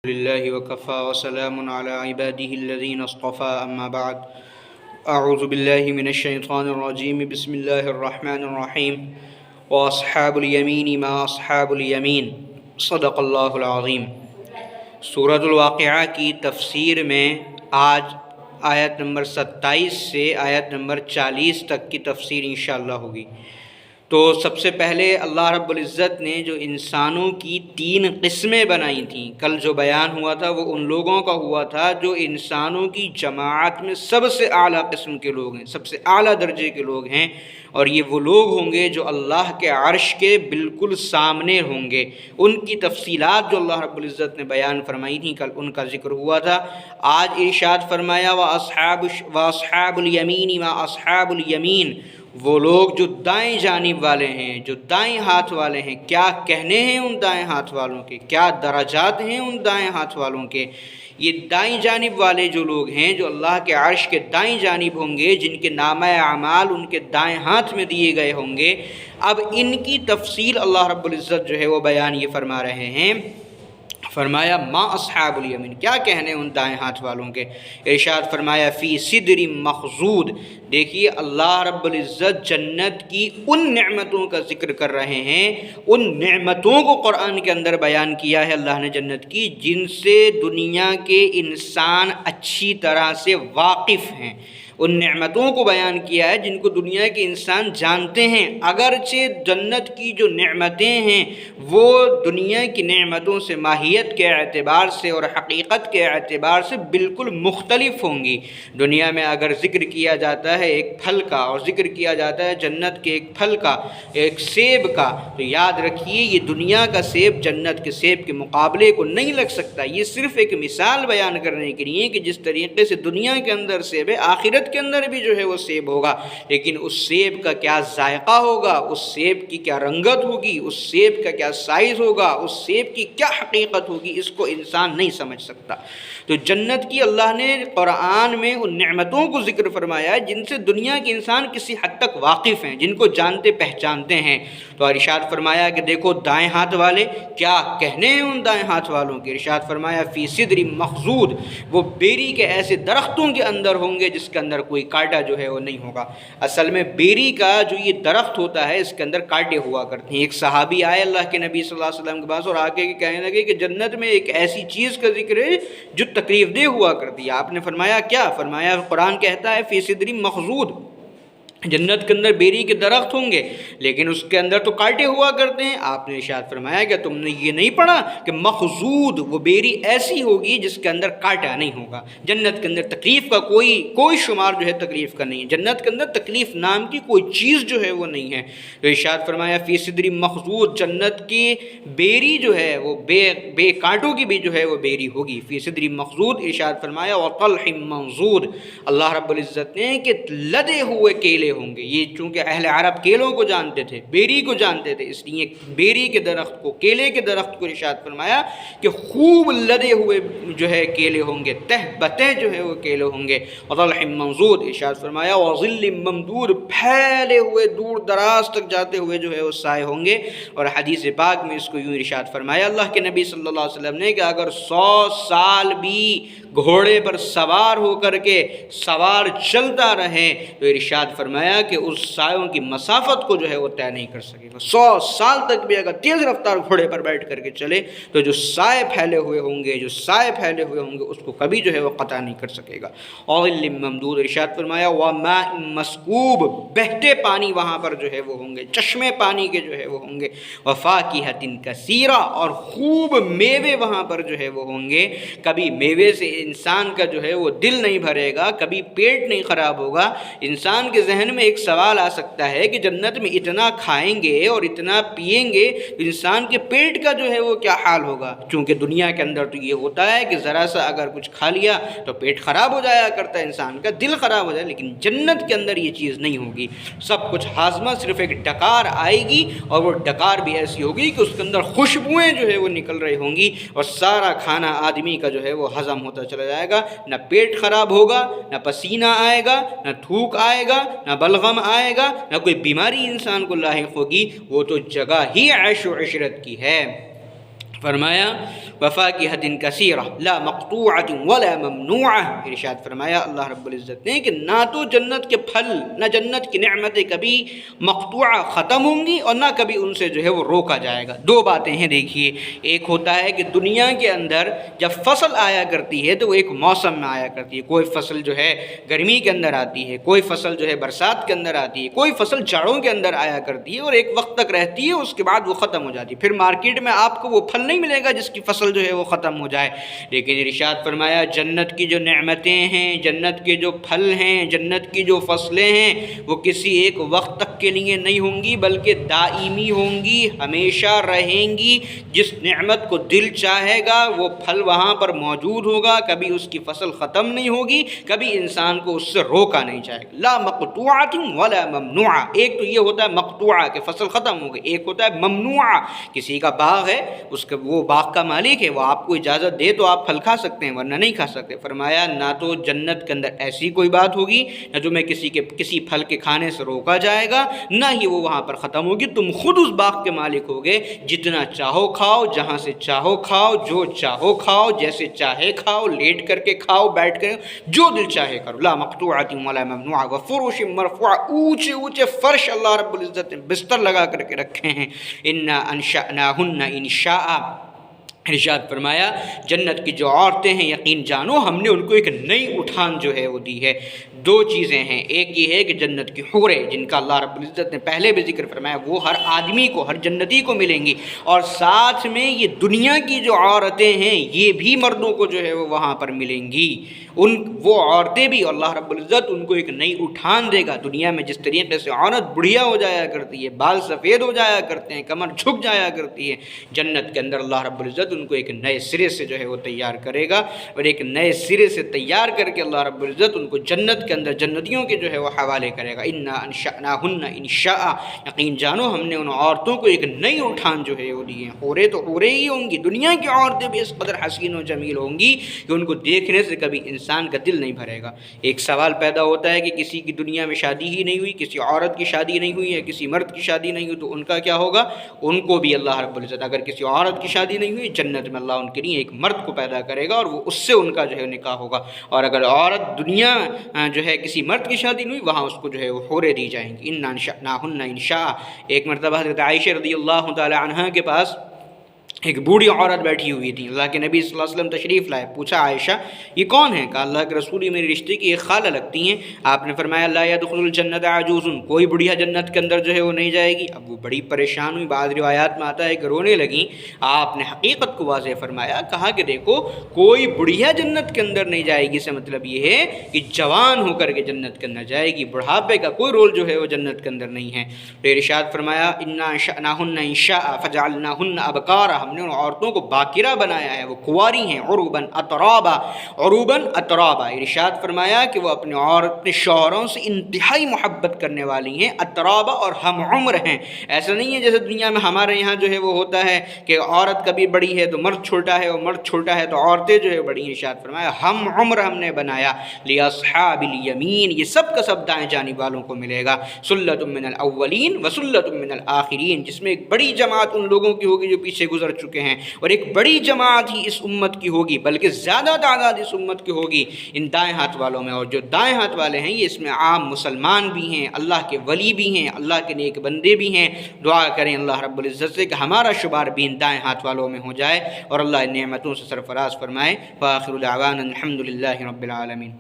لله وكفى وسلام على عباده الذين اصطفى أما بعد أعوذ بالله من الشيطان الرجيم بسم الله الرحمن الرحيم وأصحاب اليمين ما أصحاب اليمين صدق اللہ العظیم۔ سورۃ الواقعہ کی تفسیر میں آج آیت نمبر 27 سے آیت نمبر 40 تک کی تفسیر انشاءاللہ ہوگی۔ تو سب سے پہلے اللہ رب العزت نے جو انسانوں کی 3 قسمیں بنائی تھیں، کل جو بیان ہوا تھا وہ ان لوگوں کا ہوا تھا جو انسانوں کی جماعت میں سب سے اعلیٰ قسم کے لوگ ہیں، سب سے اعلیٰ درجے کے لوگ ہیں، اور یہ وہ لوگ ہوں گے جو اللہ کے عرش کے بالکل سامنے ہوں گے۔ ان کی تفصیلات جو اللہ رب العزت نے بیان فرمائی تھیں کل ان کا ذکر ہوا تھا۔ آج ارشاد فرمایا وَأَصْحَابُ الْيَمِينِ مَا أَصْحَابُ الْيَمِينِ، وہ لوگ جو دائیں جانب والے ہیں، جو دائیں ہاتھ والے ہیں، کیا کہنے ہیں ان دائیں ہاتھ والوں کے، کیا درجات ہیں ان دائیں ہاتھ والوں کے۔ یہ دائیں جانب والے جو لوگ ہیں جو اللہ کے عرش کے دائیں جانب ہوں گے، جن کے نامہ اعمال ان کے دائیں ہاتھ میں دیے گئے ہوں گے، اب ان کی تفصیل اللہ رب العزت جو ہے وہ بیان یہ فرما رہے ہیں۔ فرمایا ما اصحاب الیمین، کیا کہنے ان دائیں ہاتھ والوں کے۔ ارشاد فرمایا فی صدر مخضود، دیکھیے اللہ رب العزت جنت کی ان نعمتوں کا ذکر کر رہے ہیں، ان نعمتوں کو قرآن کے اندر بیان کیا ہے اللہ نے جنت کی، جن سے دنیا کے انسان اچھی طرح سے واقف ہیں۔ ان نعمتوں کو بیان کیا ہے جن کو دنیا کے انسان جانتے ہیں، اگرچہ جنت کی جو نعمتیں ہیں وہ دنیا کی نعمتوں سے ماہیت کے اعتبار سے اور حقیقت کے اعتبار سے بالکل مختلف ہوں گی۔ دنیا میں اگر ذکر کیا جاتا ہے ایک پھل کا اور ذکر کیا جاتا ہے جنت کے ایک پھل کا، ایک سیب کا، تو یاد رکھیے یہ دنیا کا سیب جنت کے سیب کے مقابلے کو نہیں لگ سکتا۔ یہ صرف ایک مثال بیان کرنے کے لیے کہ جس طریقے سے دنیا کے اندر سیب ہے، آخرت کے اندر بھی جو ہے وہ سیب ہوگا، لیکن اس سیب کا کیا ذائقہ ہوگا، اس سیب کی کیا رنگت ہوگی، اس سیب کا کیا سائز ہوگا، اس سیب کی کیا حقیقت ہوگی، اس کو انسان نہیں سمجھ سکتا۔ تو جنت کی اللہ نے قرآن میں ان نعمتوں کو ذکر فرمایا ہے جن سے دنیا کے انسان کسی حد تک واقف ہیں، جن کو جانتے پہچانتے ہیں۔ تو ارشاد فرمایا کہ دیکھو دائیں ہاتھ والے، کیا کہنے ہیں ان دائیں ہاتھ والوں کے۔ ارشاد فرمایا فی صدر مخضود، وہ بیری کے ایسے درختوں کے اندر ہوں گے جس کے اندر کوئی کانٹا جو ہے وہ نہیں ہوگا۔ اصل میں بیری کا جو یہ درخت ہوتا ہے اس کے اندر کانٹے ہوا کرتے ہیں۔ ایک صحابی آئے اللہ کے نبی صلی اللہ علیہ وسلم کے پاس اور آ کے کہنے لگے کہ جنت میں ایک ایسی چیز کا ذکر ہے جو تکلیف دہ ہوا کرتی ہے۔ آپ نے فرمایا کیا؟ فرمایا قرآن کہتا ہے فی صدر مخضود، جنت کے اندر بیری کے درخت ہوں گے لیکن اس کے اندر تو کانٹے ہوا کرتے ہیں۔ آپ نے ارشاد فرمایا کہ تم نے یہ نہیں پڑھا کہ مخضود، وہ بیری ایسی ہوگی جس کے اندر کانٹا نہیں ہوگا۔ جنت کے اندر تکلیف کا کوئی شمار جو ہے تکلیف کا نہیں ہے، جنت کے اندر تکلیف نام کی کوئی چیز جو ہے وہ نہیں ہے۔ تو ارشاد فرمایا فی صدر مخضود، جنت کی بیری جو ہے وہ بے کانٹوں کی بھی جو ہے وہ بیری ہوگی۔ فی صدر مخضود، ارشاد فرمایا وطلح منضود، اللہ رب العزت نے کہ لدے ہوئے کیلے ہوں گے۔ یہ چونکہ اہل عرب کیلوں کو جانتے تھے، بیری کو جانتے تھے، اس لیے بیری کے درخت کو، کیلے کے درخت کو ارشاد فرمایا کہ خوب لدے ہوئے جو ہے کیلے ہوں گے، تہ بتہ جو ہے وہ کیلے ہوں گے۔ وطلح منضود، ارشاد فرمایا وظل ممدود، پھیلے ہوئے دور دراز تک جاتے ہوئے جو ہے وہ سائے ہوں گے۔ اور حدیث پاک میں اس کو یوں ارشاد فرمایا اللہ کے نبی صلی اللہ علیہ وسلم نے کہ اگر 100 سال بھی گھوڑے پر سوار ہو کر کے سوار چلتا رہے تو ارشاد فرمایا کہ اس سایوں کی مسافت کو جو ہے وہ طے نہیں کر سکے گا۔ 100 سال تک بھی اگر تیز رفتار گھوڑے پر بیٹھ کر کے چلے تو جو سائے پھیلے ہوئے ہوں گے، جو سائے پھیلے ہوئے ہوں گے، اس کو کبھی جو ہے وہ قطع نہیں کر سکے گا۔ وظل ممدود، ارشاد فرمایا وماء مسکوب، بہتے پانی وہاں پر جو ہے وہ ہوں گے، چشمے پانی کے جو ہے وہ ہوں گے۔ وفاکہۃ کثیرہ، اور خوب میوے وہاں پر جو ہے وہ ہوں گے۔ کبھی میوے سے انسان کا جو ہے وہ دل نہیں بھرے گا، کبھی پیٹ نہیں خراب ہوگا۔ انسان کے ذہن میں ایک سوال آ سکتا ہے کہ جنت میں اتنا کھائیں گے اور اتنا پئیں گے تو انسان کے پیٹ کا جو ہے وہ کیا حال ہوگا؟ چونکہ دنیا کے اندر تو یہ ہوتا ہے کہ ذرا سا اگر کچھ کھا لیا تو پیٹ خراب ہو جایا کرتا ہے، انسان کا دل خراب ہو جائے، لیکن جنت کے اندر یہ چیز نہیں ہوگی۔ سب کچھ ہاضمہ، صرف ایک ڈکار آئے گی اور وہ ڈکار بھی ایسی ہوگی کہ اس کے اندر خوشبوئیں جو ہے وہ نکل رہی ہوں گی اور سارا کھانا آدمی کا جو ہے وہ ہضم ہوتا چلا جائے گا۔ نہ پیٹ خراب ہوگا، نہ پسینہ آئے گا، نہ تھوک آئے گا، نہ بلغم آئے گا، نہ کوئی بیماری انسان کو لاحق ہوگی۔ وہ تو جگہ ہی عیش و عشرت کی ہے۔ فرمایا وفاکہۃ کثیرہ لا مقطوعۃ ولا ممنوعہ، ارشاد فرمایا اللہ رب العزت نے کہ نہ تو جنت کے پھل، نہ جنت کی نعمتیں کبھی مقطوعہ ختم ہوں گی اور نہ کبھی ان سے جو ہے وہ روکا جائے گا۔ دو باتیں ہیں دیکھیے، ایک ہوتا ہے کہ دنیا کے اندر جب فصل آیا کرتی ہے تو وہ ایک موسم میں آیا کرتی ہے، کوئی فصل جو ہے گرمی کے اندر آتی ہے، کوئی فصل جو ہے برسات کے اندر آتی ہے، کوئی فصل جاڑوں کے اندر آیا کرتی ہے اور ایک وقت تک رہتی ہے، اس کے بعد وہ ختم ہو جاتی ہے، پھر مارکیٹ میں آپ کو وہ پھل نہیں ملے گا جس کی فصل جو ہے وہ ختم ہو جائے۔ لیکن ارشاد فرمایا جنت کی جو نعمتیں ہیں، جنت کے جو پھل ہیں، جنت کی جو فصلیں ہیں، وہ کسی ایک وقت تک کے لیے نہیں ہوں گی بلکہ دائمی ہوں گی، ہمیشہ رہیں گی۔ جس نعمت کو دل چاہے گا وہ پھل وہاں پر موجود ہوگا، کبھی اس کی فصل ختم نہیں ہوگی، کبھی انسان کو اس سے روکا نہیں جائے گا۔ لا مقطوعۃ ولا ممنوعہ، ایک تو یہ ہوتا ہے مقطوعہ کہ فصل ختم ہو گئی، ایک ہوتا ہے ممنوعہ، کسی کا باغ ہے، اس کا وہ باغ کا مالک ہے، وہ آپ کو اجازت دے تو آپ پھل کھا سکتے ہیں ورنہ نہیں کھا سکتے۔ فرمایا نہ تو جنت کے اندر ایسی کوئی بات ہوگی، نہ تمہیں کسی پھل کے کھانے سے روکا جائے گا، نہ ہی وہ وہاں پر ختم ہوگی، تم خود اس باغ کے مالک ہوگے، جتنا چاہو کھاؤ، جہاں سے چاہو کھاؤ، جو چاہو کھاؤ، جیسے چاہے کھاؤ، لیٹ کر کے کھاؤ، بیٹھ کر، جو دل چاہے کرو۔ لا مقطوعۃ ولا ممنوعہ وفرش مرفوعہ، اونچے اونچے فرش اللہ رب العزت نے بستر لگا کر کے رکھے ہیں۔ انا انشأناہن انشاء، ارشاد فرمایا جنت کی جو عورتیں ہیں یقین جانو ہم نے ان کو ایک نئی اٹھان جو ہے وہ دی ہے۔ دو چیزیں ہیں، ایک یہ ہے کہ جنت کی حوریں جن کا اللہ رب العزت نے پہلے بھی ذکر فرمایا وہ ہر آدمی کو، ہر جنتی کو ملیں گی، اور ساتھ میں یہ دنیا کی جو عورتیں ہیں یہ بھی مردوں کو جو ہے وہ وہاں پر ملیں گی۔ وہ عورتیں بھی اللہ رب العزت ان کو ایک نئی اٹھان دے گا۔ دنیا میں جس طریقے سے عورت بڑھیا ہو جایا کرتی ہے، بال سفید ہو جایا کرتے ہیں، کمر جھک جایا کرتی ہے، جنت کے اندر اللہ رب العزت ان کو ایک نئے سرے سے جو ہے وہ تیار کرے گا، اور ایک نئے سرے سے تیار کر کے اللہ رب العزت ان کو جنت کے اندر جنتیوں کے جو ہے وہ حوالے کرے گا۔ انا انشأناہن انشاء، یقین جانو ہم نے ان عورتوں کو ایک نئی اٹھان جو ہے وہ دی ہے۔ حوریں تو حوریں ہی ہوں گی، دنیا کی عورتیں بھی اس قدر حسین و جمیل ہوں گی کہ ان کو دیکھنے سے کبھی انسان کا دل نہیں بھرے گا۔ ایک سوال پیدا ہوتا ہے کہ کسی کی دنیا میں شادی ہی نہیں ہوئی، کسی عورت کی شادی نہیں ہوئی ہے، کسی مرد کی شادی نہیں ہوئی، تو ان کا کیا ہوگا؟ ان کو بھی اللہ رب العزت اگر کسی عورت کی شادی نہیں ہوئی، جنت میں اللہ ان کے لیے ایک مرد کو پیدا کرے گا اور وہ اس سے ان کا جو ہے نکاح ہوگا، اور اگر عورت دنیا جو ہے کسی مرد کی شادی نہیں ہوئی وہاں اس کو جو ہے وہ حوریں دی جائیں گی۔ انا انشأناہن انشاء۔ ایک مرتبہ حضرت عائشہ رضی اللہ تعالی عنہا کے پاس ایک بوڑھی عورت بیٹھی ہوئی تھی، اللہ کے نبی صلی اللہ علیہ وسلم تشریف لائے، پوچھا عائشہ یہ کون ہے؟ کہا اللہ کے رسول یہ میری رشتے کی ایک خالہ لگتی ہیں۔ آپ نے فرمایا لا يدخل الجنت عجوز، کوئی بڑھیا جنت کے اندر جو ہے وہ نہیں جائے گی۔ اب وہ بڑی پریشان ہوئی، بعض روایات میں آتا ہے کہ رونے لگیں۔ آپ نے حقیقت کو واضح فرمایا، کہا کہ دیکھو کوئی بڑھیا جنت کے اندر نہیں جائے گی سے مطلب یہ ہے کہ جوان ہو کر کے جنت کے اندر جائے گی، بڑھاپے کا کوئی رول جو ہے وہ جنت کے اندر نہیں ہے۔ تو ارشاد فرمایا انا انشأناہن انشاء فجعلناہن ابکارا، ہم نے ان عورتوں کو باکرہ بنایا ہے، وہ کنواری ہیں، عروباً اترابا، عروباً اترابا۔ ارشاد فرمایا کہ وہ اپنے شوہروں سے انتہائی محبت کرنے والی ہیں، اترابا اور ہم عمر ہیں۔ ایسا نہیں ہے جیسے دنیا میں ہمارے یہاں جو ہے وہ ہوتا ہے کہ عورت کبھی بڑی ہے تو مرد چھوٹا ہے، اور مرد چھوٹا ہے تو عورتیں جو ہے بڑی ہیں۔ ارشاد فرمایا ہم عمر ہم نے بنایا، لاصحاب الیمین، یہ سب کا سب دائیں جانب والوں کو ملے گا، سلۃ من الاولین وسلۃ من الآخرین، جس میں ایک بڑی جماعت ان لوگوں کی ہوگی جو پیچھے گزر چکے ہیں، اور ایک بڑی جماعت ہی اس امت کی ہوگی، بلکہ زیادہ تعداد اس امت کی ہوگی ان دائیں ہاتھ والوں میں۔ اور جو دائیں ہاتھ والے ہیں یہ اس میں عام مسلمان بھی ہیں، اللہ کے ولی بھی ہیں، اللہ کے نیک بندے بھی ہیں۔ دعا کریں اللہ رب العزت سے کہ ہمارا شمار بھی ان دائیں ہاتھ والوں میں ہو جائے اور اللہ ان نعمتوں سے سرفراز فرمائے۔ وآخر دعوانا الحمد للہ رب العالمین۔